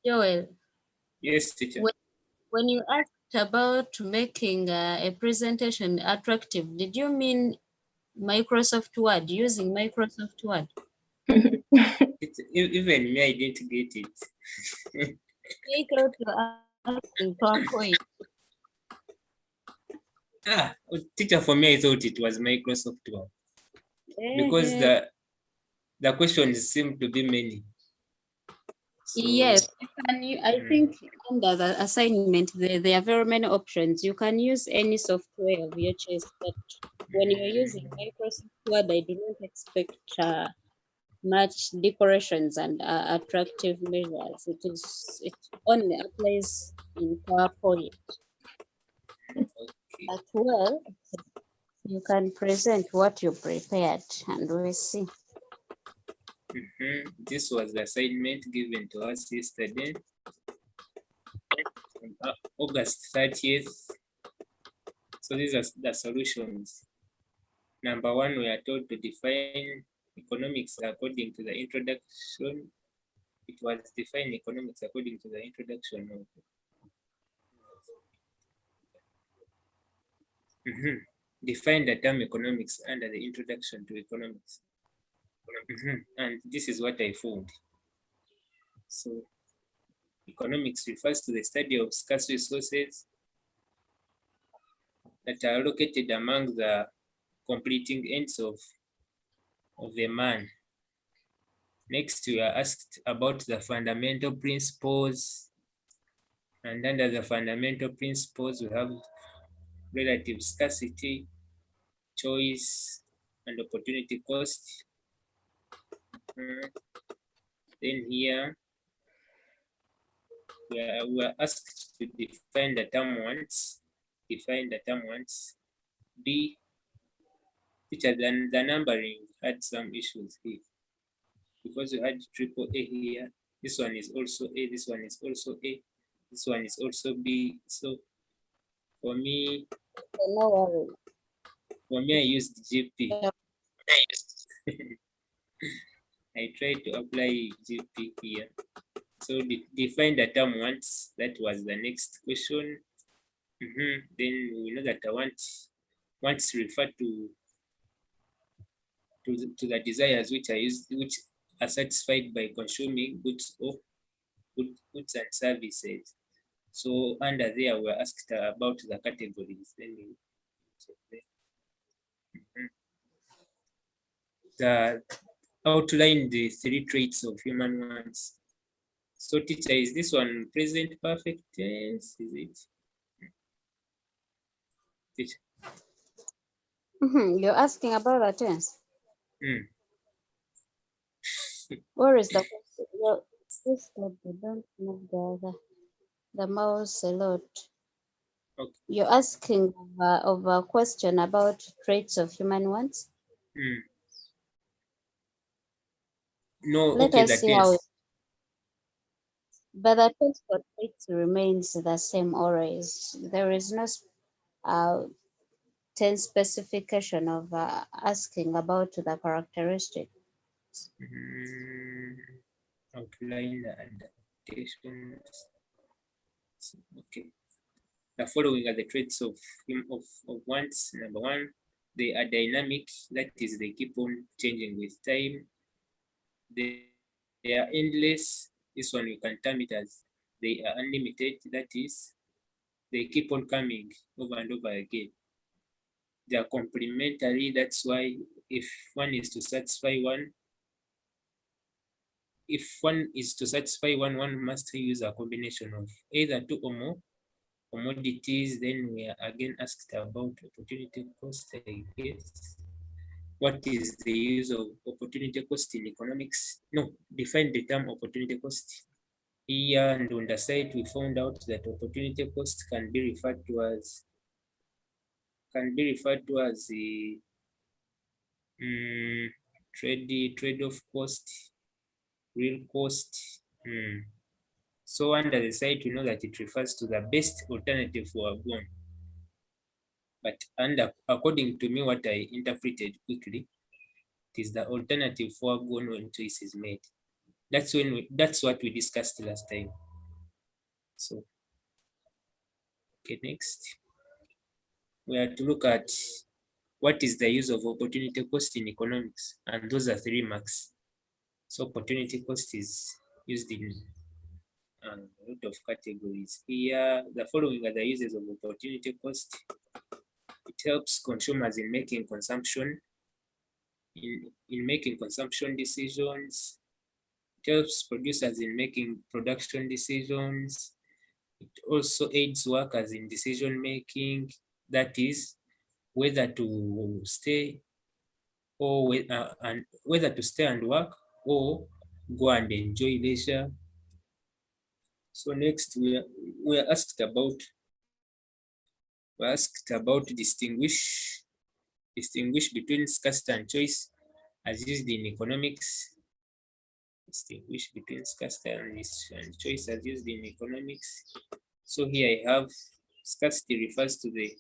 Joel, Yes, teacher. when you asked about making a presentation attractive, did you mean Microsoft Word, using Microsoft Word? Even me, I didn't get it. I thought you were asking PowerPoint. Teacher, for me, I thought it was Microsoft Word because the questions seem to be many. So, yes, I think under the assignment, there are very many options. You can use any software of your choice, but when you're using Microsoft Word, I do not expect much decorations and attractive measures. It only applies in PowerPoint. okay. But well, you can present what you prepared, and we see. This was the assignment given to us yesterday, on August 30th. So these are the solutions. Number one, we are told to define economics according to the introduction. It was define economics according to the introduction of define the term economics under the introduction to economics. And this is what I found. So economics refers to the study of scarce resources that are located among the completing ends of the man. Next, we are asked about the fundamental principles. And under the fundamental principles, we have relative scarcity, choice, and opportunity cost. Then here, we are asked to define the term once. Define the term once. B, teacher, then the numbering had some issues here. Because you had triple A here. This one is also A, this one is also A, this one is also B. So for me, No worry. I used GP. I tried to apply GP here. So define the term once. That was the next question. Then we know that once refer to the desires which are used, which are satisfied by consuming goods or goods and services. So under there, we're asked about the categories. Then the outline the 3 traits of human wants. So teacher, is this one present perfect tense? Is it? Teacher. You're asking about a tense. Where is the question? This don't move the mouse a lot. Okay. You're asking of a question about traits of human wants. No, Let okay, us see how it, but the tense for traits remains the same always. There is no tense specification of asking about the characteristic. Outline the adaptations. Okay. The following are the traits of wants. Number one, they are dynamic. That is, they keep on changing with time. They are endless. This one you can term it as they are unlimited. That is, they keep on coming over and over again. They are complementary. That's why if one is to satisfy one, one must use a combination of either 2 or more commodities. Then we are again asked about opportunity cost, I guess. What is the use of opportunity cost in economics? No, define the term opportunity cost. Here and on the site, we found out that opportunity cost can be referred to as the trade-off cost, real cost. So under the site, we know that it refers to the best alternative for a bond. But according to me, what I interpreted quickly, it is the alternative foregone when choice is made. That's what we discussed last time. So, okay, next we have to look at what is the use of opportunity cost in economics, and those are 3 marks. So opportunity cost is used in a lot of categories. Here, the following are the uses of opportunity cost. It helps consumers in making consumption, in making consumption decisions. It helps producers in making production decisions. It also aids workers in decision making, that is, whether to stay or and whether to stay and work or go and enjoy leisure. So next we are asked about distinguish between scarcity and choice as used in economics. Distinguish between scarcity and choice as used in economics. So here I have scarcity refers to the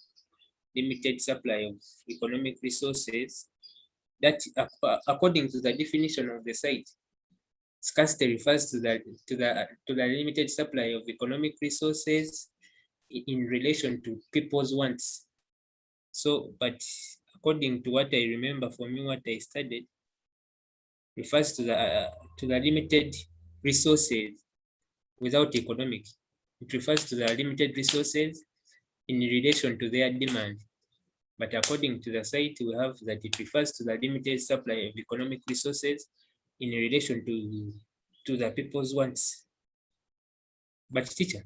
limited supply of economic resources that, according to the definition of the site, scarcity refers to the limited supply of economic resources in relation to people's wants. So, but according to what I remember from me, what I studied, refers to the limited resources without economic. It refers to the limited resources in relation to their demand. But according to the site, we have that it refers to the limited supply of economic resources in relation to the people's wants. But teacher,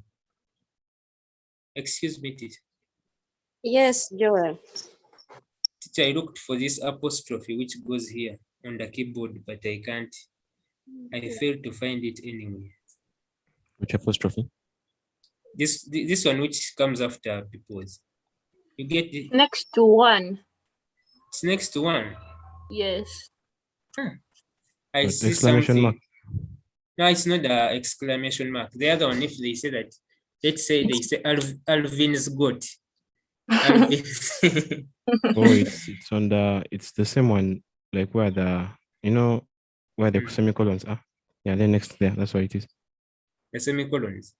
excuse me, teacher. Yes, Joel. Teacher, I looked for this apostrophe which goes here on the keyboard, but I can't. I failed to find it anyway. Which apostrophe? This one which comes after people's. You get it? Next to 1. It's next to 1. Yes. I What, see exclamation something. mark? No, it's not the exclamation mark. The other one, if they say that, let's say they say Alvin's goat. Alvin's. Oh, it's on it's the same one, like where where the semicolons are. Yeah, then next there. That's what it is. The semicolons.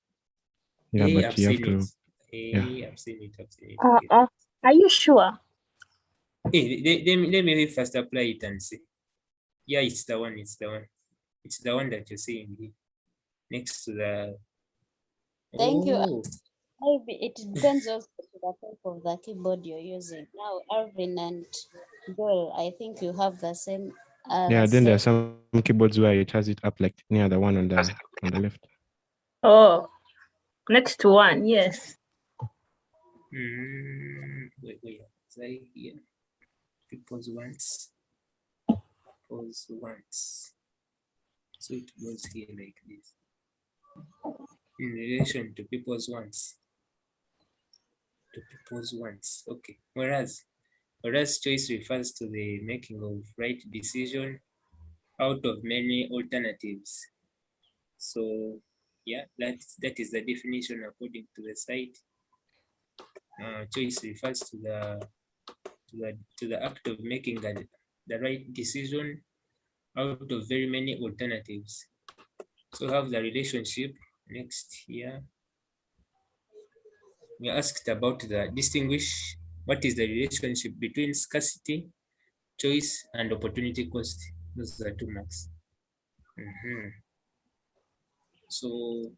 Yeah, Hey, but I've you have seen to. it. Hey, Yeah. I've seen it. I've seen it. Are you sure? Hey, let me first apply it and see. Yeah, it's the one. It's the one. It's the one that you're seeing here. Next to the. Thank you. Oh, Maybe it depends also to the type of the keyboard you're using. Now, Arvin and Joel, I think you have the same. Yeah, then there are some keyboards where it has it up like near the one on the left. Oh, next to 1. Yes. wait. Say here. People's wants. People's wants. So it goes here like this. In relation to people's wants. To people's wants. Okay. Whereas choice refers to the making of right decision out of many alternatives. So yeah, that is the definition according to the site. Choice refers to the act of making the right decision out of very many alternatives. So have the relationship next here. We are asked about distinguish what is the relationship between scarcity, choice, and opportunity cost. Those are 2 marks. So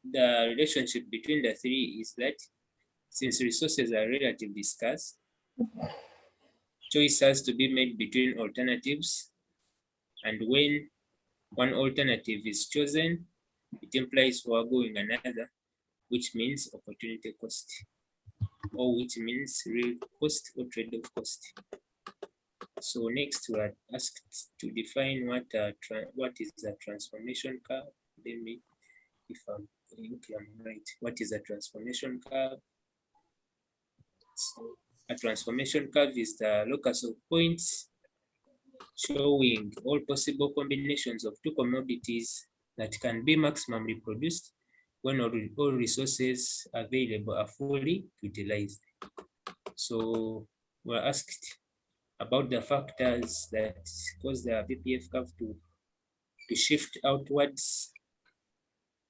the relationship between the 3 is that since resources are relatively scarce, choice has to be made between alternatives, and when one alternative is chosen, it implies foregoing another, which means opportunity cost, or which means real cost or trade-off cost. So next we are asked to define what is a transformation curve. Let me, if I'm right, what is a transformation curve? So a transformation curve is the locus of points showing all possible combinations of 2 commodities that can be maximally produced when all resources available are fully utilized. So we're asked about the factors that cause the PPF curve to shift outwards.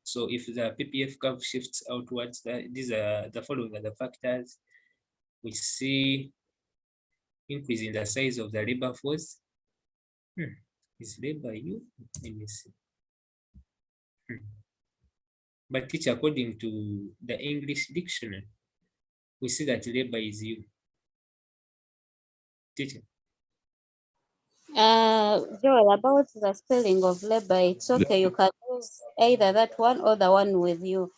So if the PPF curve shifts outwards, these are the following are the factors. We see increase in the size of the labor force. Is labor you? Let me see. But teacher, according to the English dictionary, we see that labor is you. Teacher. Joel, about the spelling of labor, it's okay. You can use either that one or the one with you.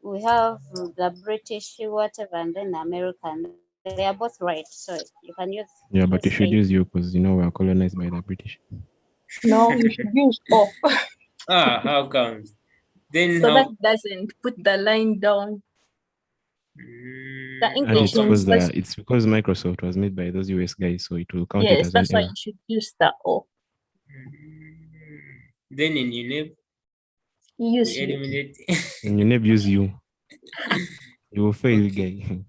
We have the British, whatever, and then the American. They are both right. So you can use. Yeah, but you just should say- use you because we are colonized by the British. No, you should use O. How comes? Then So how? that doesn't put the line down. The How And English it's comes? it's because Microsoft was made by those US guys, so it will count it Yes, as an that's why error. you should use the O. Then in UNEP, Use we you. eliminate And you never use you. You will fail, Okay. guy.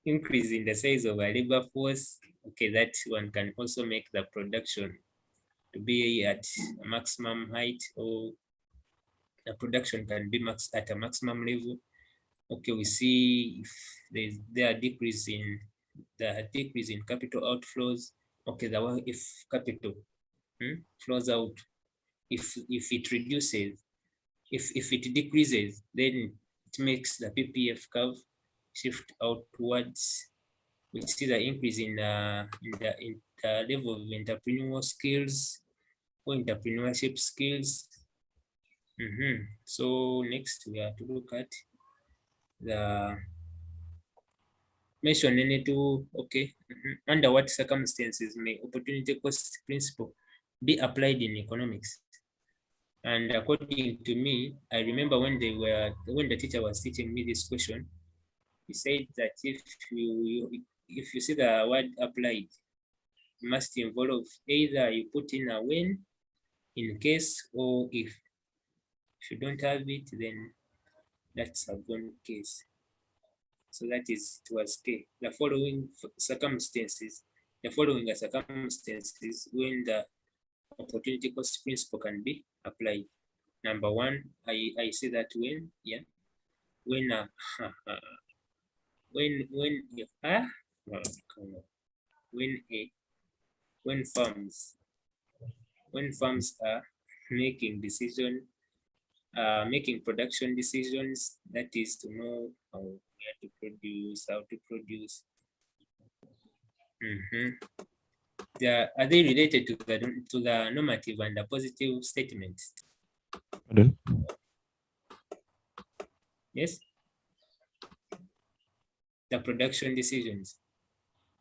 increase in the size of a labor force. Okay, that one can also make the production to be at a maximum height, or the production can be at a maximum level. Okay, we see if there are decrease in capital outflows. Okay, if capital flows out, if it reduces, if it decreases, then it makes the PPF curve shift outwards. We see the increase in the level of entrepreneurial skills or entrepreneurship skills. So next we have to look at the mention any two. Okay. Under what circumstances may opportunity cost principle be applied in economics? And according to me, I remember when the teacher was teaching me this question, he said that if you see the word applied, it must involve either you put in a when, in case, or if. If you don't have it, then that's a gone case. So that is towards K. The following circumstances when the opportunity cost principle can be applied. Number one, I say that when when firms are making making production decisions, that is to know where to produce, how to produce. Are they related to the normative and the positive statements? Pardon? Yes. The production decisions,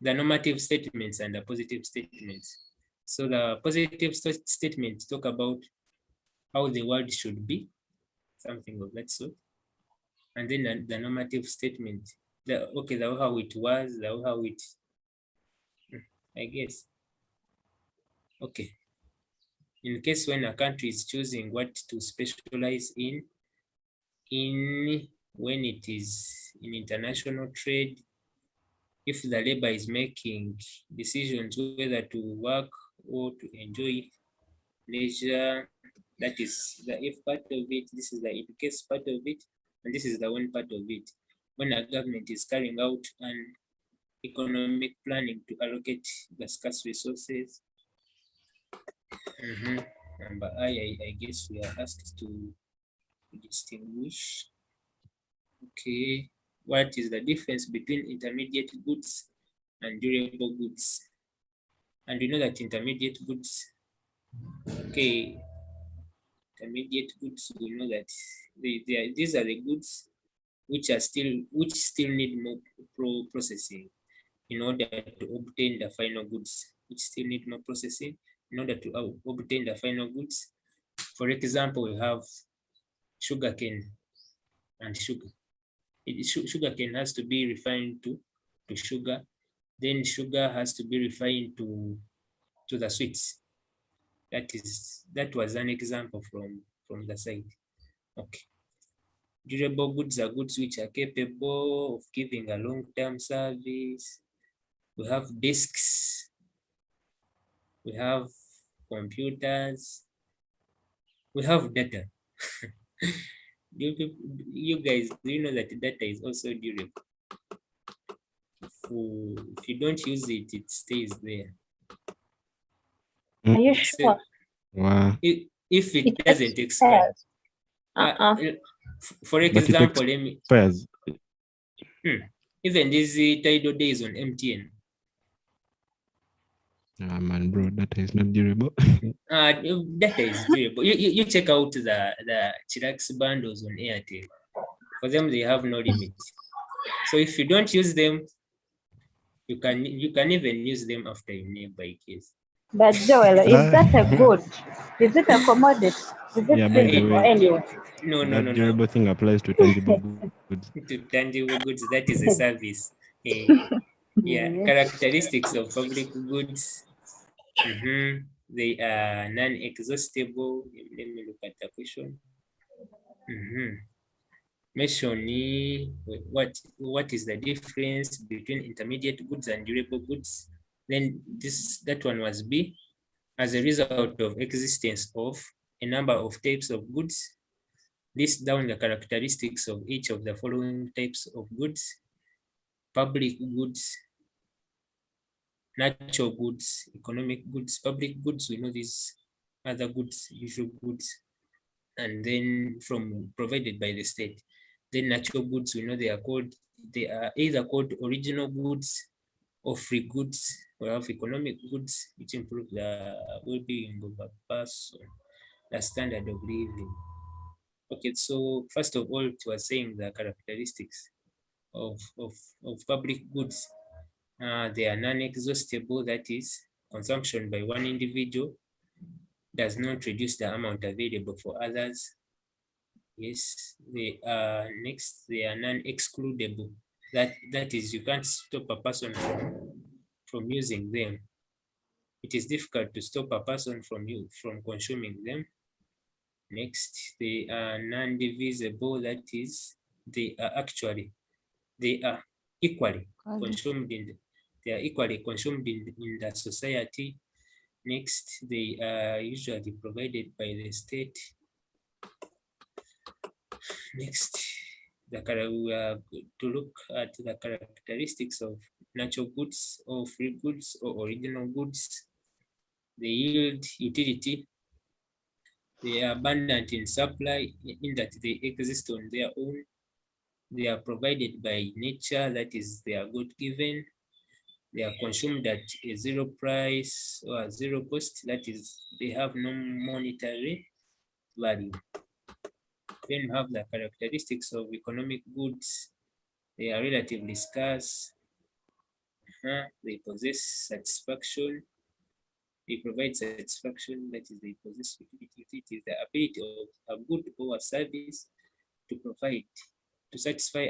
the normative statements and the positive statements. So the positive statements talk about how the world should be, something of that sort. And then the normative statement, how it was, how it, I guess. Okay. In case when a country is choosing what to specialize in when it is in international trade, if the labor is making decisions whether to work or to enjoy leisure, that is the if part of it, this is the in case part of it, and this is the when part of it. When a government is carrying out an economic planning to allocate the scarce resources. Number I guess we are asked to distinguish. Okay, what is the difference between intermediate goods and durable goods? And we know that intermediate goods, okay, intermediate goods, we know that these are the goods which still need more processing in order to obtain the final goods, which still need more processing in order to obtain the final goods. For example, we have sugarcane and sugar. Sugarcane has to be refined to sugar, then sugar has to be refined to the sweets. That was an example from the side. Okay. Durable goods are goods which are capable of giving a long-term service. We have desks, we have computers, We have data. You guys, do you know that data is also durable? If you don't use it, it stays there. Are you So sure? Wow. if it It doesn't expire, expires. for But it example, let me, expires. even these tidal days on MTN, Ah, man, bro, that is not durable. data is durable. You check out the Chillax bundles on Airtel. For them, they have no limit. So if you don't use them, you can even use them after your nearby case. But Joel, is that a good? Is it a commodity? Is it Yeah, by the physical way, anyway? No. that durable thing applies to tangible goods. To tangible goods, that is a service. Yeah, Mm. characteristics of public goods. They are non-exhaustible. Let me look at the question. Mention what is the difference between intermediate goods and durable goods? Then that one was B. As a result of existence of a number of types of goods, list down the characteristics of each of the following types of goods: public goods, natural goods, economic goods. Public goods, we know these other goods, usual goods, and then from provided by the state. Then natural goods, we know they are either called original goods or free goods. We have economic goods, which improve the well-being of a person, the standard of living. Okay, so first of all, it was saying the characteristics of public goods. They are non-exhaustible, that is, consumption by one individual does not reduce the amount available for others. Yes, they are next, they are non-excludable. That is, you can't stop a person from using them. It is difficult to stop a person from consuming them. Next, they are non-divisible, that is, they are equally consumed they are equally consumed in the society. Next, they are usually provided by the state. Next, we are to look at the characteristics of natural goods or free goods or original goods. They yield utility. They are abundant in supply in that they exist on their own. They are provided by nature, that is, they are God-given. They are consumed at a zero price or zero cost, that is, they have no monetary value. Then you have the characteristics of economic goods. They are relatively scarce. They possess satisfaction. They provide satisfaction, that is, they possess utility. It is the ability of a good or a service to provide, to satisfy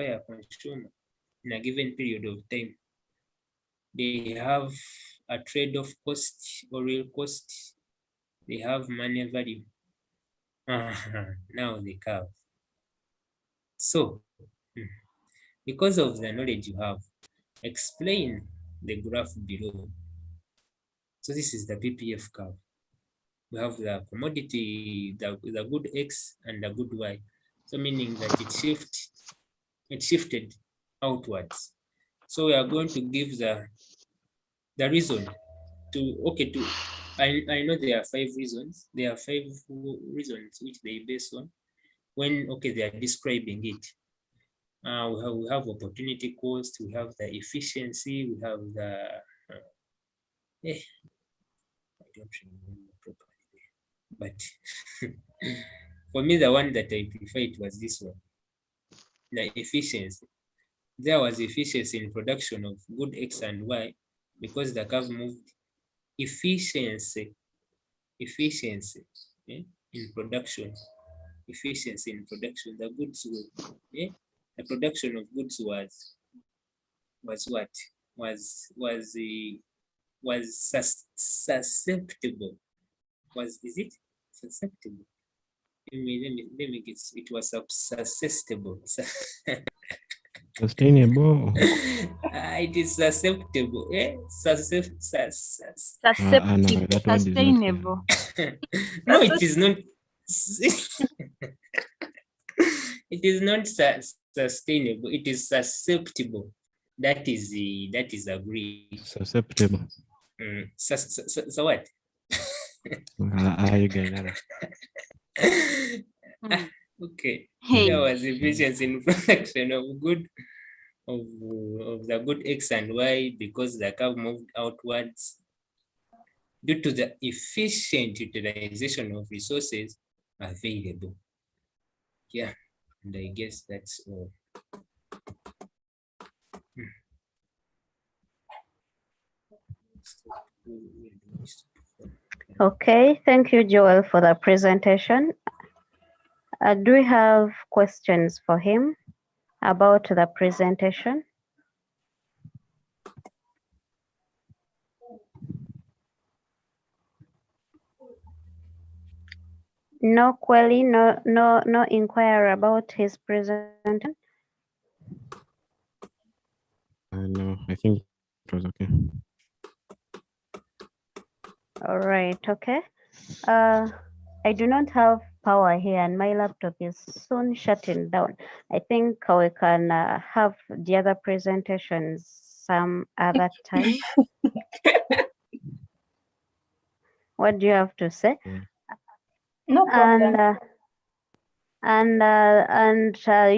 a consumer in a given period of time. They have a trade-off cost or real cost. They have money value. Now they curve. So, because of the knowledge you have, explain the graph below. So this is the PPF curve. We have the commodity, the good X and the good Y. So meaning that it shifted outwards. So we are going to give the reason I know there are 5 reasons. There are 5 reasons which they base on when they are describing it. We have opportunity cost, we have the efficiency, we have the I don't remember properly, but for me the one that I preferred was this one, the efficiency. There was efficiency in production of good X and Y because the curve moved efficiency in production. Efficiency in production. The goods were, the production of goods was what? Was susceptible. Is it susceptible? Let me guess. It was susceptible. Sustainable. It is susceptible. No, that one is not here. Sustainable. No, it is not. It is not sustainable. It is susceptible. That is agreed. Susceptible. So what? You guys are. Okay. Hey. There was efficiency in production of the good X and Y because the curve moved outwards due to the efficient utilization of resources available. Yeah, and I guess that's all. Okay, thank you, Joel, for the presentation. Do we have questions for him about the presentation? No query, no inquiry about his presentation. No, I think it was okay. All right, okay. I do not have power here and my laptop is soon shutting down. I think we can have the other presentations some other time. What do you have to say? No problem. And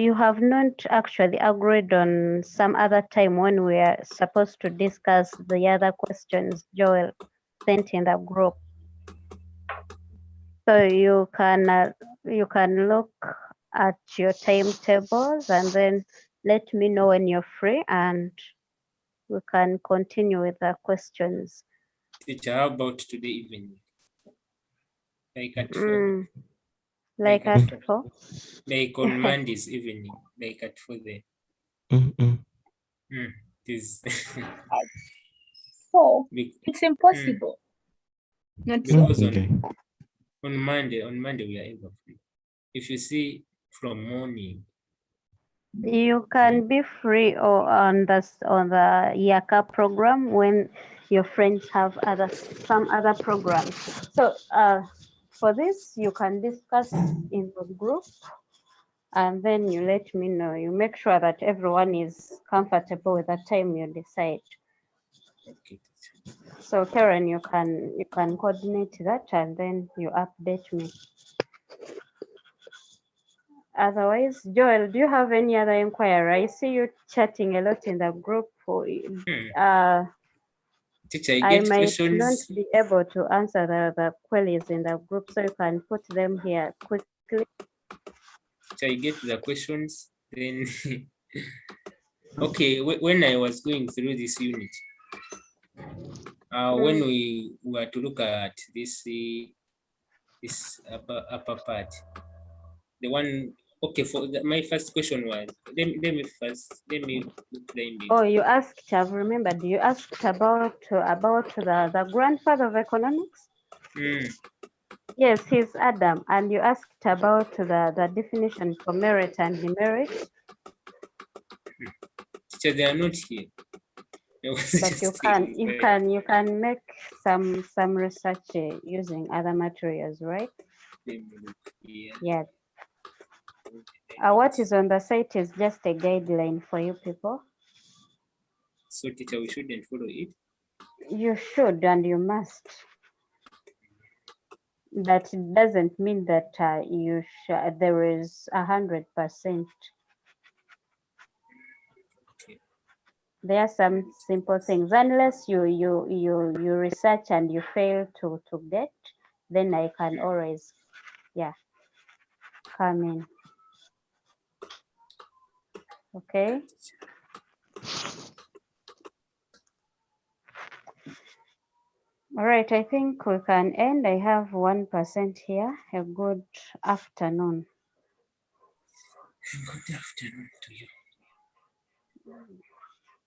you have not actually agreed on some other time when we are supposed to discuss the other questions Joel sent in the group. So you can look at your timetables and then let me know when you're free and we can continue with the questions. Teacher, how about today evening? Like at 4? Like at 4? Like on Monday's evening, like at 4 there. It is. So it's impossible. Not so. Because Okay. on Monday we are ever free. If you see from morning, You can be free or on the Yaaka program when your friends have some other programs. So for this, you can discuss in the group and then you let me know. You make sure that everyone is comfortable with the time you decide. okay. So Karen, you can coordinate that and then you update me. Otherwise, Joel, do you have any other inquiry? I see you chatting a lot in the group. Teacher, I get might questions. not be able to answer the queries in the group, so you can put them here quickly. Teacher, I get the questions. Then, okay, when I was going through this unit, when we were to look at this upper part, the one. Okay, my first question was, let me look the image. Oh, you asked, I've remembered, you asked about the grandfather of economics? Yes, he's Adam, and you asked about the definition for merit and demerit. Teacher, they are not here. But you can make some research using other materials, right? Yeah. What is on the site is just a guideline for you people. So teacher, we shouldn't follow it? You should and you must. That doesn't mean that there is 100%. There are some simple things. Unless you research and you fail to get, then I can always, come in. Okay. All right, I think we can end. I have 1% here. A good afternoon. Good afternoon to you.